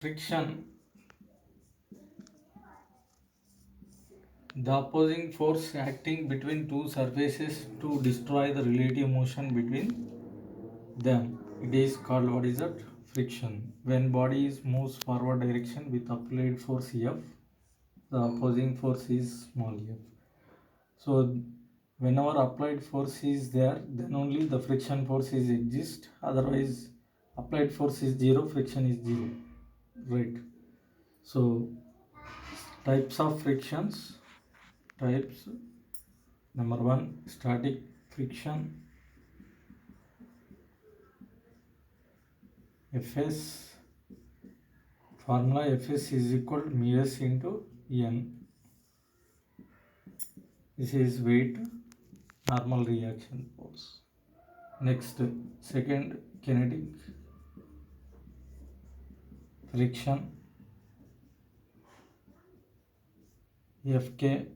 Friction, the opposing force acting between two surfaces to destroy the relative motion between them. It is called, what is that? Friction. When body moves forward direction with applied force F, the opposing force is small f. So whenever applied force is there, then only the friction force is exist. Otherwise, applied force is zero, friction is zero. Right. So types of frictions. Types. Number one, static friction. Fs. Formula Fs is equal to mu s into n. This is weight, normal reaction force. Next, second, kinetic friction. Fk,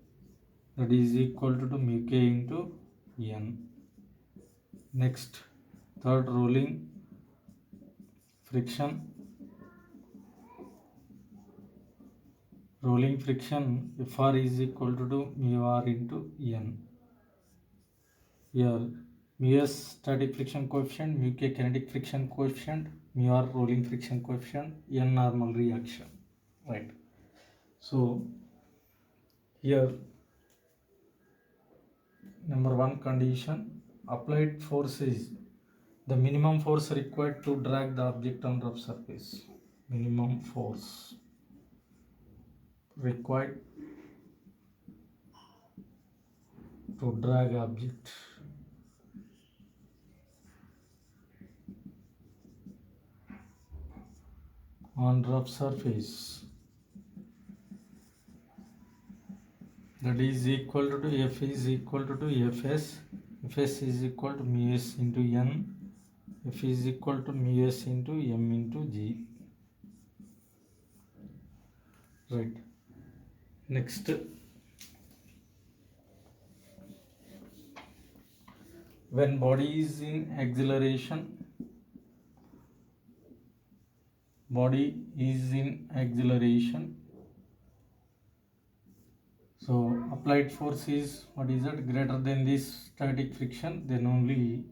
that is equal to mu k into n. Next, third, rolling friction. Rolling friction, Fr is equal to mu r into n. Here mu s static friction coefficient, mu k kinetic friction coefficient, mu r rolling friction coefficient, n normal reaction. Right. So here number one condition, applied force is the minimum force required to drag the object on rough surface. Minimum force required to drag object on rough surface, that is equal to F is equal to Fs. Fs is equal to mu s into n. F is equal to mu s into m into g. Right. Next, when body is in acceleration, so applied force is, what is that, greater than this static friction, then only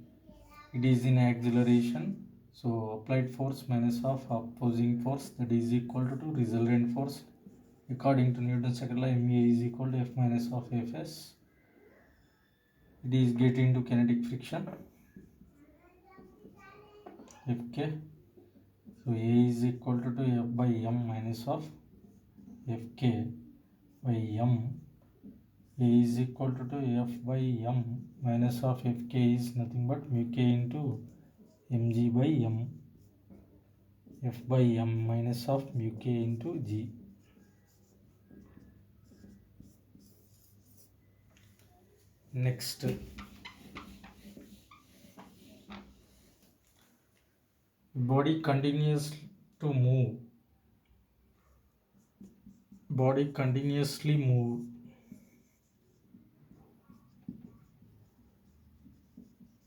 it is in acceleration. So applied force minus of opposing force, that is equal to resultant force. According to Newton's second law, ma is equal to F minus of Fs. It is getting to kinetic friction, Fk. So A is equal to F by m minus of Fk by m. A is equal to F by m minus of Fk is nothing but mu k into mg by m. F by m minus of mu k into g. Next, body continues to move. Body continuously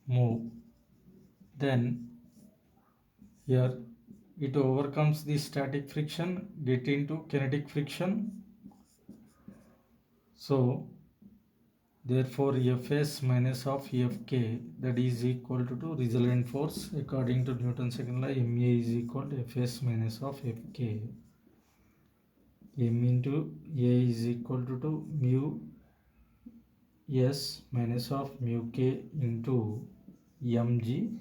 move. Then here it overcomes the static friction, get into kinetic friction. So therefore Fs minus of Fk, that is equal to resultant force. According to Newton's second law, ma is equal to Fs minus of Fk. M into A is equal to mu s minus of mu k into mg.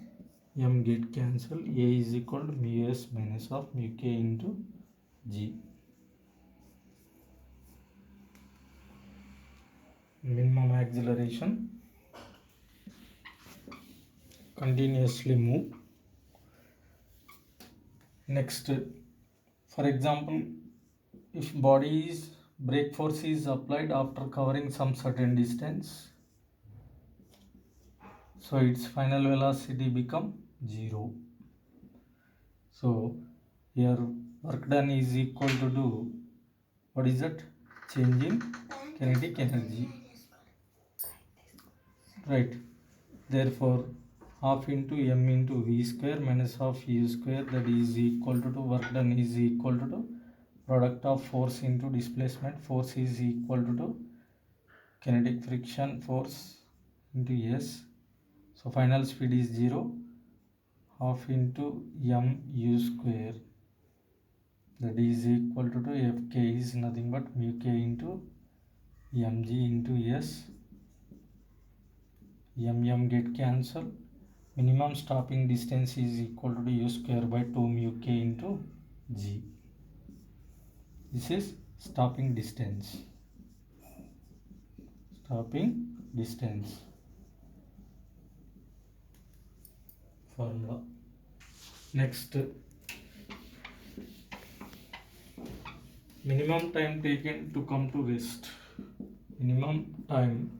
M get cancel. A is equal to mu s minus of mu k into g. Minimum acceleration, continuously move. Next, for example, if body's brake force is applied after covering some certain distance, so its final velocity become 0. So here work done is equal to what is that? Change in kinetic energy. Right. Therefore half into m into v square minus half u square, that is equal to work done is equal to product of force into displacement. Force is equal to kinetic friction force into s. So final speed is 0, half into m u square, that is equal to fk is nothing but mu k into mg into s. Get cancel. Minimum stopping distance is equal to u square by 2 mu k into g. This is stopping distance. Formula. Next, minimum time taken to come to rest. Minimum time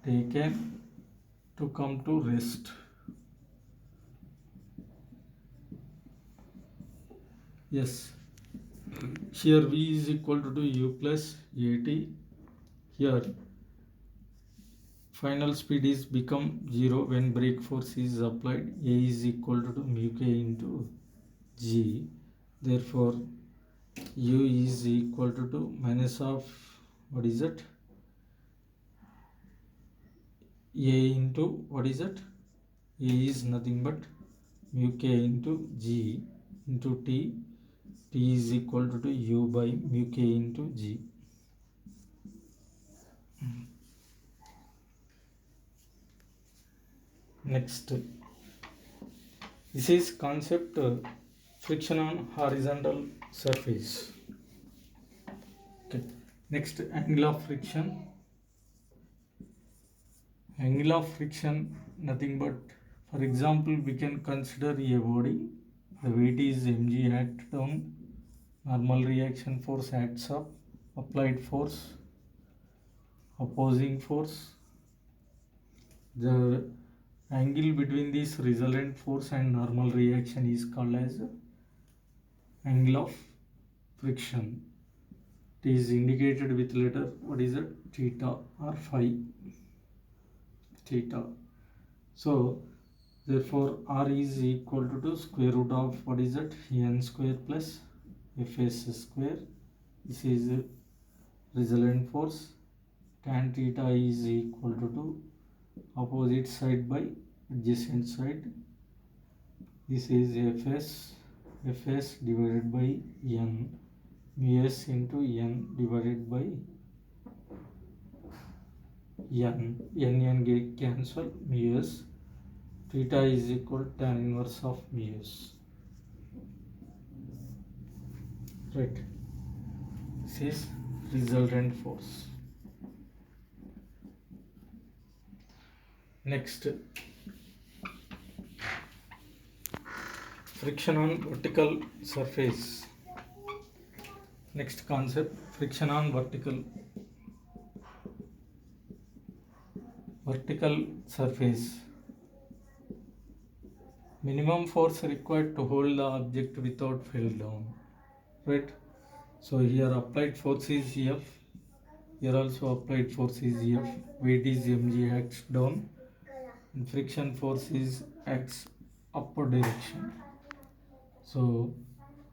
taken to come to rest. Yes, here v is equal to u plus at. Here final speed is become 0 when brake force is applied. A is equal to mu k into g. Therefore u is equal to minus of what is it, a into what is it, a is nothing but mu k into g into t. T is equal to u by mu k into g. Next, this is concept friction on horizontal surface. Okay. Next, angle of friction. Angle of friction nothing but, for example, we can consider a body. The weight is mg act down. Normal reaction force acts up. Applied force, opposing force. The angle between this resultant force and normal reaction is called as angle of friction. It is indicated with letter, what is it, theta or phi. Theta. So therefore r is equal to square root of what is it, n square plus fs square. This is resultant force. Tan theta is equal to opposite side by adjacent side. This is fs divided by n, mu s into n divided by n get cancel, mu s. Theta is equal to tan inverse of mu s. Right. This is resultant force. Next, friction on vertical surface. Next concept, friction on vertical surface. Minimum force required to hold the object without fall down. Right. So here applied force is F. Here also applied force is F. Weight is mg acts down. And friction force is acts upward direction. So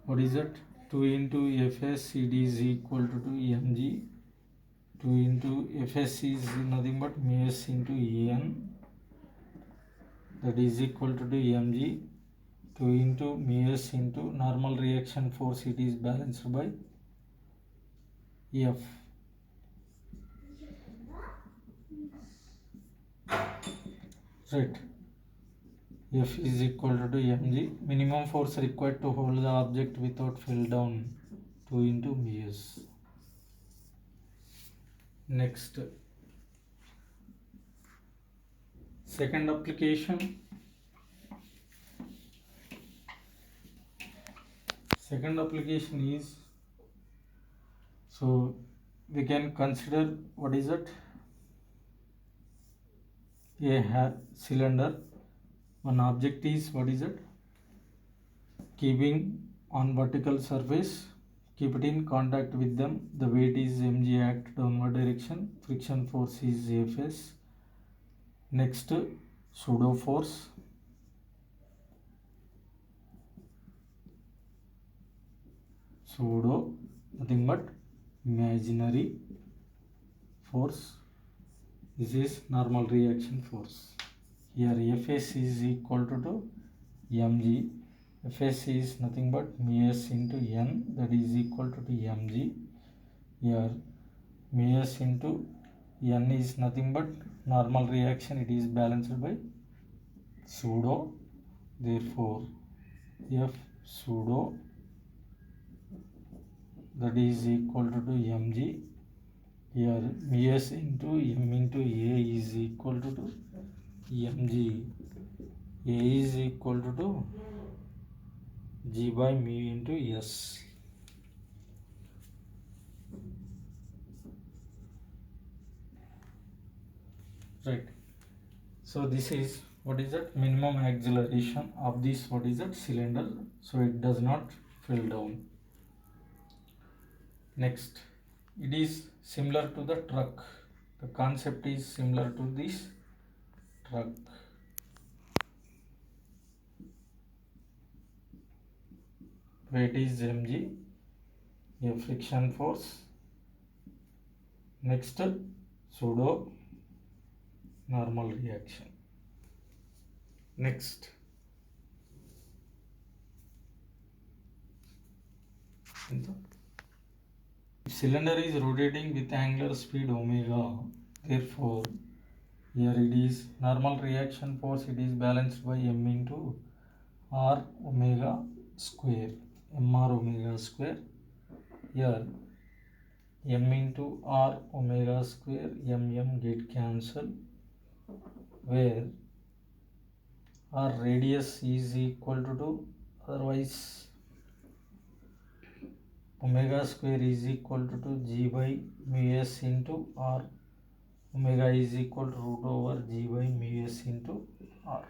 what is it? 2 into fs cd is equal to mg. 2 into fs is nothing but mu s into en, that is equal to mg. 2 into mu s into normal reaction force, it is balanced by F. Right. F is equal to mg. Minimum force required to hold the object without fall down, 2 into mu s. Next, second application. Second application is, so we can consider what is it, a cylinder. One object is what is it, keeping on vertical surface, keep it in contact with them. The weight is mg act downward direction. Friction force is fs. Next, pseudo force, pseudo nothing but imaginary force. This is normal reaction force. Here Fs is equal to mg. Fs is nothing but mu s into n, that is equal to mg. Here mu s into n is nothing but normal reaction, it is balanced by pseudo. Therefore F pseudo, that is equal to mg. Here mu s into m into a is equal to mg. A is equal to g by mu into s. Right. So this is what is that minimum acceleration of this what is that cylinder, so it does not fall down. Next, it is similar to the truck. The concept is similar to this truck. Weight is mg, a friction force. Next, pseudo normal reaction. Next, if cylinder is rotating with angular speed omega, therefore here it is normal reaction force, it is balanced by m into r omega square, mr omega square. Here m into r omega square, mm get cancelled, where r radius is equal to, otherwise omega square is equal to g by mu s into r. Omega is equal to root over g by mu s into r.